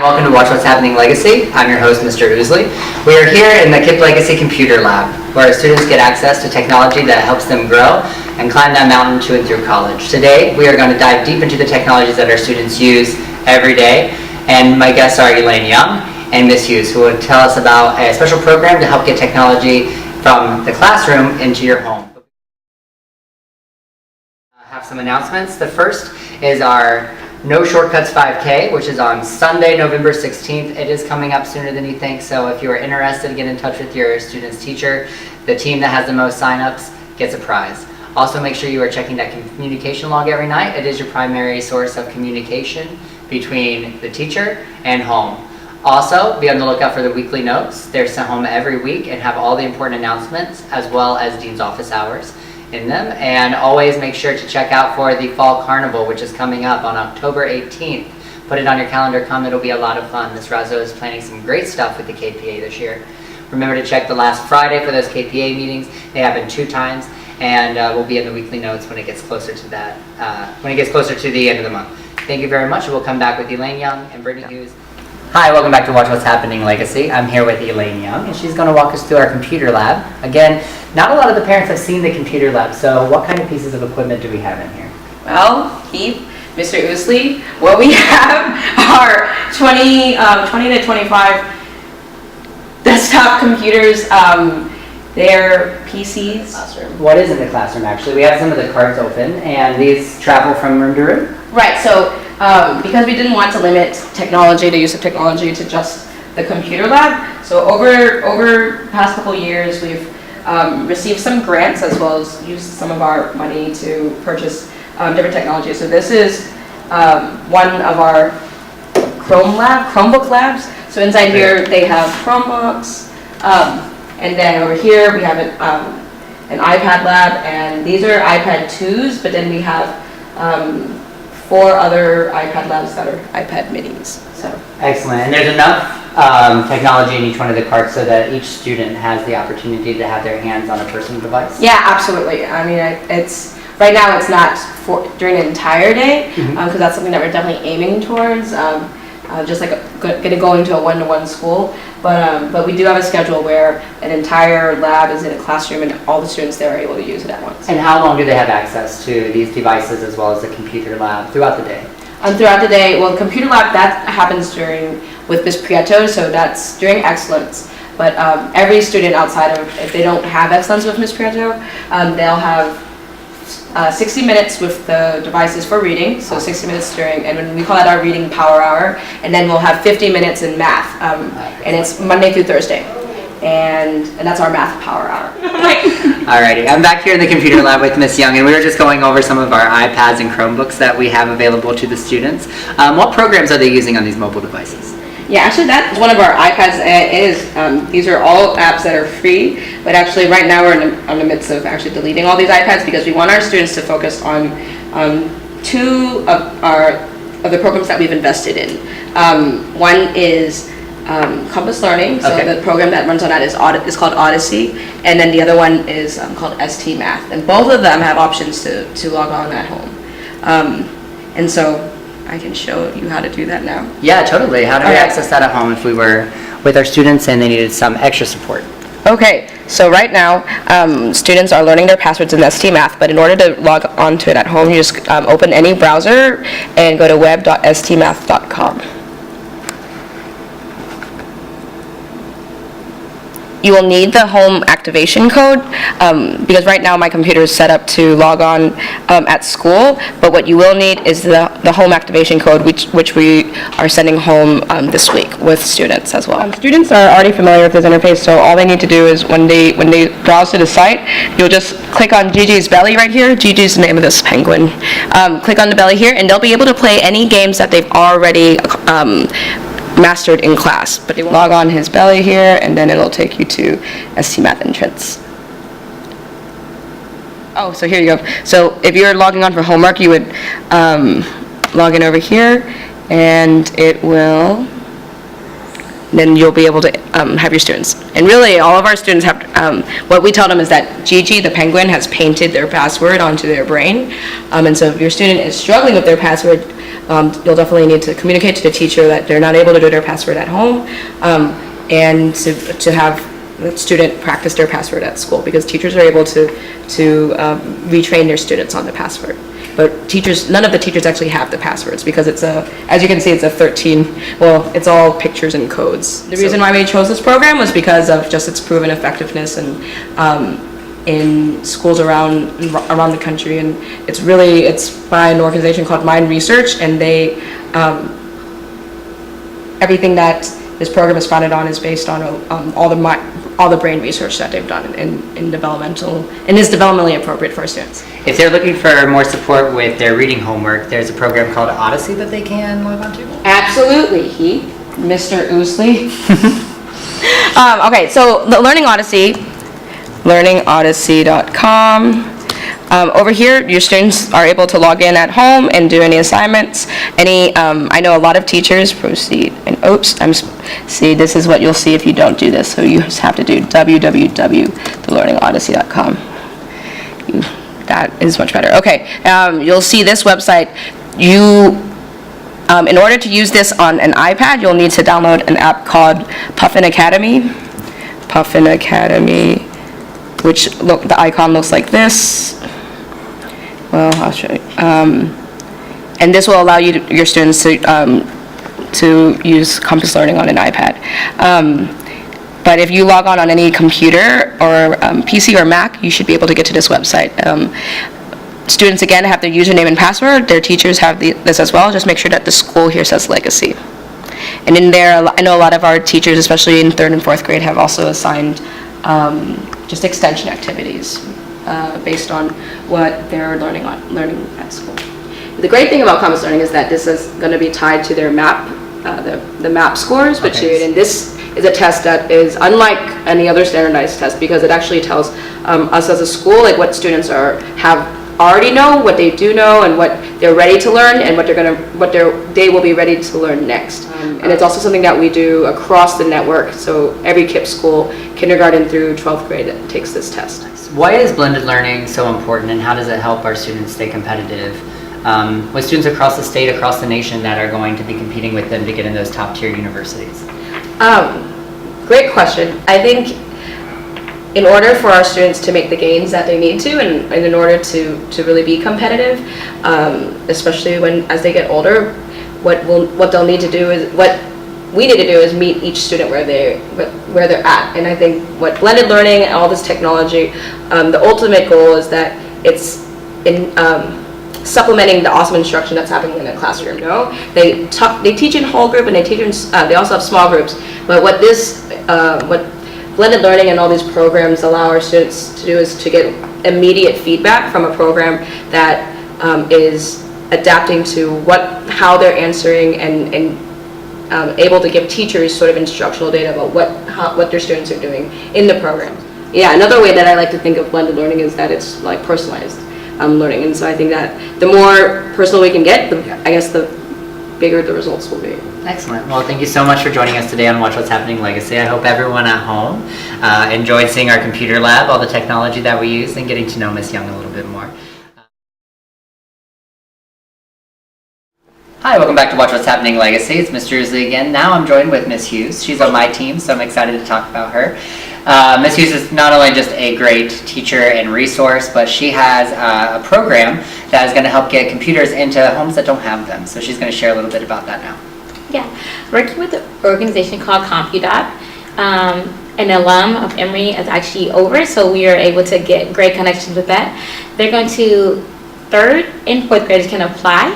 and welcome to Watch What's Happening Legacy. I'm your host, Mr. Oosley. We are here in the KIPP Legacy Computer Lab, where our students get access to technology that helps them grow and climb that mountain to and through college. Today, we are going to dive deep into the technologies that our students use every day, and my guests are Elaine Young and Miss Hughes, who will tell us about a special program to help get technology from the classroom into your home. I have some announcements. The first is our No Shortcuts 5K, which is on Sunday, November 16th. It is coming up sooner than you think, so if you are interested, get in touch with your student's teacher. The team that has the most signups gets a prize. Also, make sure you are checking that communication log every night. It is your primary source of communication between the teacher and home. Also, be on the lookout for the weekly notes. They're sent home every week and have all the important announcements as well as Dean's office hours in them. And always make sure to check out for the Fall Carnival, which is coming up on October 18th. Put it on your calendar, come, it'll be a lot of fun. Miss Razzo is planning some great stuff with the KPA this year. Remember to check the last Friday for those KPA meetings. They happen 2 times, and we'll be in the weekly notes when it gets closer to that, when it gets closer to the end of the month. Thank you very much. We'll come back with Elaine Young and Brittany Hughes. Hi, welcome back to Watch What's Happening Legacy. I'm here with Elaine Young, and she's going to walk us through our computer lab. Again, not a lot of the parents have seen the computer lab, so what kind of pieces of equipment do we have in here? Well, KIPP, Mr. Oosley, what we have are 20 to 25 desktop computers. They're PCs. What is in the classroom, actually? We have some of the cards open, and these travel from room to room? Right, so because we didn't want to limit the use of technology to just the computer lab, so over the past couple years, we've received some grants as well as used some of our money to purchase different technologies. So this is one of our Chromebook labs. So inside here they have Chromebooks, and then over here we have an iPad lab, and these are iPad 2s, but then we have 4 other iPad labs that are iPad minis. So excellent. And there's enough technology in each one of the carts so that each student has the opportunity to have their hands on a personal device? Yeah, absolutely. I mean, it's right now it's not during an entire day, because that's something that we're definitely aiming towards. Just like going to a one-to-one school, but we do have a schedule where an entire lab is in a classroom and all the students there are able to use it at once. And how long do they have access to these devices as well as the computer lab throughout the day? Throughout the day, well, the computer lab, that happens with Ms. Prieto, so that's during excellence. But every student outside of, if they don't have excellence with Ms. Prieto, they'll have 60 minutes with the devices for reading, so 60 minutes during, and when we call that our reading power hour, and then we'll have 50 minutes in math, and it's Monday through Thursday, and that's our math power hour. Alrighty, I'm back here in the computer lab with Miss Young, and we were just going over some of our iPads and Chromebooks that we have available to the students. What programs are they using on these mobile devices? Yeah, actually that's one of our iPads these are all apps that are free, but actually right now we're in the midst of actually deleting all these iPads because we want our students to focus on 2 of the programs that we've invested in. One is Compass Learning, so the program that runs on that is called Odyssey, and then the other one is called ST Math, and both of them have options to log on at home. And so I can show you how to do that now. Yeah, totally. How do we access that at home if we were with our students and they needed some extra support? Okay, so right now, students are learning their passwords in ST Math, but in order to log on to it at home, you just open any browser and go to web.stmath.com. You will need the home activation code because right now my computer is set up to log on at school, but what you will need is the home activation code which we are sending home this week with students as well. Students are already familiar with this interface, so all they need to do is when they browse to the site, you'll just click on Gigi's belly right here. Gigi's the name of this penguin. Click on the belly here and they'll be able to play any games that they've already mastered in class, but they will log on his belly here and then it'll take you to ST Math entrance. Oh, so here you go. So if you're logging on for homework, you would log in over here and it will, then you'll be able to have your students. And really all of our students have, what we tell them is that Gigi the penguin has painted their password onto their brain, and so if your student is struggling with their password, you'll definitely need to communicate to the teacher that they're not able to do their password at home, and to have the student practice their password at school, because teachers are able to retrain their students on the password. But none of the teachers actually have the passwords, because as you can see, it's a 13, well, it's all pictures and codes. The reason why we chose this program was because of just its proven effectiveness and in schools around the country, and it's by an organization called Mind Research, and they everything that this program is founded on is based on all the brain research that they've done in developmental, and is developmentally appropriate for our students. If they're looking for more support with their reading homework, there's a program called Odyssey that they can log on to? Absolutely, Mr. Oosley. Okay, so the Learning Odyssey, learningodyssey.com. Over here, your students are able to log in at home and do any assignments. I know a lot of teachers proceed, and see, this is what you'll see if you don't do this. So you just have to do www.thelearningodyssey.com. That is much better. Okay, you'll see this website. In order to use this on an iPad, you'll need to download an app called Puffin Academy. Puffin Academy, which the icon looks like this. Well, I'll show you. And this will allow your students to use Compass Learning on an iPad. But if you log on any computer or PC or Mac, you should be able to get to this website. Students, again, have their username and password. Their teachers have this as well. Just make sure that the school here says Legacy. And in there, I know a lot of our teachers, especially in 3rd and 4th grade, have also assigned just extension activities based on what they're learning at school. The great thing about Compass Learning is that this is going to be tied to their MAP, the MAP scores, and this is a test that is unlike any other standardized test, because it actually tells us as a school like what students already know, what they do know, and what they're ready to learn, and what they will be ready to learn next. And it's also something that we do across the network. So every KIPP school, kindergarten through 12th grade, that takes this test. Why is blended learning so important, and how does it help our students stay competitive with students across the state, across the nation, that are going to be competing with them to get in those top tier universities? Great question. I think in order for our students to make the gains that they need to, and in order to really be competitive, especially as they get older, what they'll need to do is we need to do is meet each student where they're at. And I think what blended learning and all this technology, the ultimate goal is that it's in supplementing the awesome instruction that's happening in the classroom. They teach in whole group, and they also have small groups. But what blended learning and all these programs allow our students to do is to get immediate feedback from a program that is adapting to how they're answering, and able to give teachers sort of instructional data about what their students are doing in the program. Yeah, another way that I like to think of blended learning is that it's like personalized learning, and so I think that the more personal we can get, I guess the bigger the results will be. Excellent. Well, thank you so much for joining us today on Watch What's Happening Legacy. I hope everyone at home enjoyed seeing our computer lab, all the technology that we use, and getting to know Miss Young a little bit more. Hi, welcome back to Watch What's Happening Legacy. It's Mr. Usley again. Now I'm joined with Miss Hughes. She's on my team, so I'm excited to talk about her. Miss Hughes is not only just a great teacher and resource, but she has a program that is going to help get computers into homes that don't have them. So she's going to share a little bit about that now. Yeah, working with an organization called CompuDot. An alum of Emory is actually over, so we are able to get great connections with that. They're going to 3rd and 4th graders can apply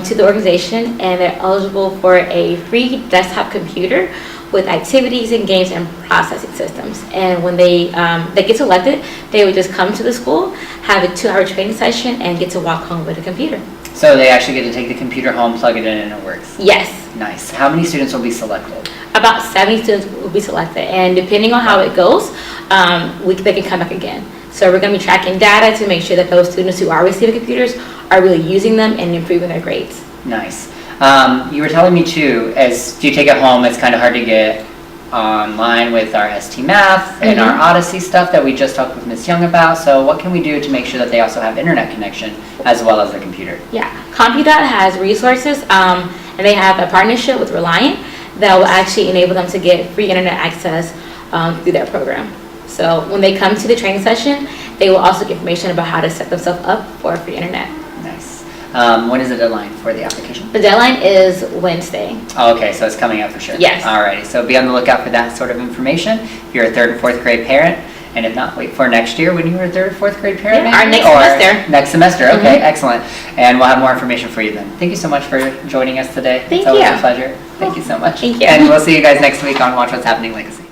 to the organization, and they're eligible for a free desktop computer with activities and games and processing systems. And when they get selected, they would just come to the school, have a 2-hour training session, and get to walk home with a computer. So they actually get to take the computer home, plug it in, and it works? Yes. Nice. How many students will be selected? About 70 students will be selected, and depending on how it goes, they can come back again. So we're going to be tracking data to make sure that those students who are receiving computers are really using them and improving their grades. Nice. You were telling me too, as you take it home, it's kind of hard to get online with our ST Math and our Odyssey stuff that we just talked with Ms. Young about. So what can we do to make sure that they also have internet connection as well as a computer? Yeah, CompuDot has resources, and they have a partnership with Reliant that will actually enable them to get free internet access through their program. So when they come to the training session, they will also get information about how to set themselves up for free internet. Nice. When is the deadline for the application? The deadline is Wednesday. Oh, okay, so it's coming up for sure. Yes. Alrighty, so be on the lookout for that sort of information. If you're a 3rd and 4th grade parent, and if not, wait for next year when you were a 3rd or 4th grade parent. Yeah, maybe? our next Or semester. Next semester, okay, excellent. And we'll have more information for you then. Thank you so much for joining us today. Thank It's always you. a pleasure. Thank you so much. Thank you. And we'll see you guys next week on Watch What's Happening Legacy.